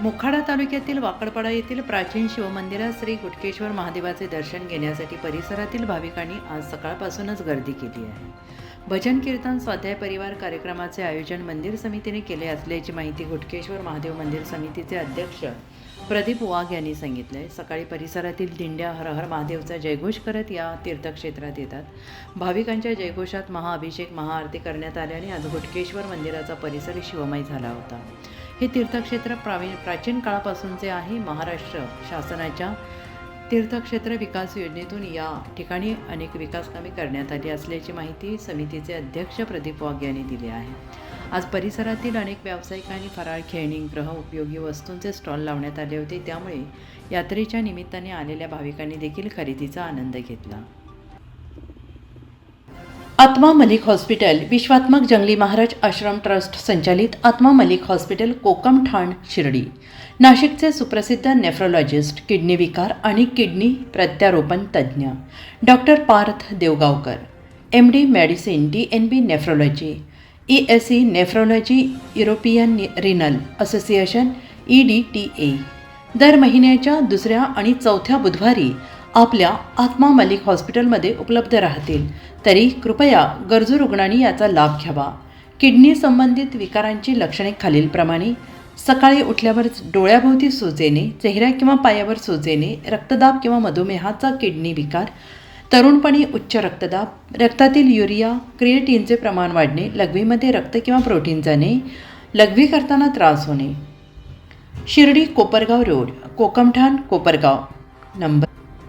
मोखाडा तालुक्यातील वाकडपाडा येथील प्राचीन शिवमंदिरात श्री गुटकेश्वर महादेवाचे दर्शन घेण्यासाठी परिसरातील भाविकांनी आज सकाळपासूनच गर्दी केली आहे. भजन कीर्तन स्वाध्याय परिवार कार्यक्रमाचे आयोजन मंदिर समितीने केले असल्याची माहिती गुटकेश्वर महादेव मंदिर समितीचे अध्यक्ष प्रदीप वाघ यांनी सांगितले. सकाळी परिसरातील दिंड्या हर हर महादेवचा जयघोष करत या तीर्थक्षेत्रात येतात. भाविकांच्या जयघोषात महाअभिषेक महाआरती करण्यात आल्याने आज गुटकेश्वर मंदिराचा परिसर शिवमय झाला होता. हे तीर्थक्षेत्र प्राचीन काळापासूनचे आहे. महाराष्ट्र शासनाच्या तीर्थक्षेत्र विकास योजनेतून या ठिकाणी अनेक विकास कामे करण्यात आली असल्याची माहिती समितीचे अध्यक्ष प्रदीप वाघ यांनी दिली आहे. आज परिसरातील अनेक व्यावसायिकांनी फराळ, खेळणी, गृह उपयोगी वस्तूंचे स्टॉल लावण्यात आले होते. त्यामुळे यात्रेच्या निमित्ताने आलेल्या भाविकांनी देखील खरेदीचा आनंद घेतला. आत्मा मलिक हॉस्पिटल विश्वात्मक जंगली महाराज आश्रम ट्रस्ट संचालित आत्मा मलिक हॉस्पिटल कोकमठाण शिर्डी नाशिकचे सुप्रसिद्ध नेफ्रोलॉजिस्ट, किडनी विकार आणि किडनी प्रत्यारोपण तज्ज्ञ doctor Parth Devgaonkar, MD medicine, DNB nephrology, ESE nephrology, European renal association EDTA दर महिन्याच्या दुसऱ्या आणि चौथ्या बुधवारी आपल्या आत्मा मलिक हॉस्पिटलमध्ये उपलब्ध राहतील. तरी कृपया गरजू रुग्णांनी याचा लाभ घ्यावा. किडनी संबंधित विकारांची लक्षणे खालीलप्रमाणे: सकाळी उठल्यावर डोळ्याभोवती सूज येणे, चेहऱ्या किंवा पायावर सूज येणे, रक्तदाब किंवा मधुमेहाचा किडनी विकार, तरुणपणी उच्च रक्तदाब, रक्तातील युरिया क्रिएटिनचे प्रमाण वाढणे, लघवीमध्ये रक्त किंवा प्रोटीन जाणे, लघवी करताना त्रास होणे. शिर्डी कोपरगाव रोड, कोकमठाण, कोपरगाव. नंबर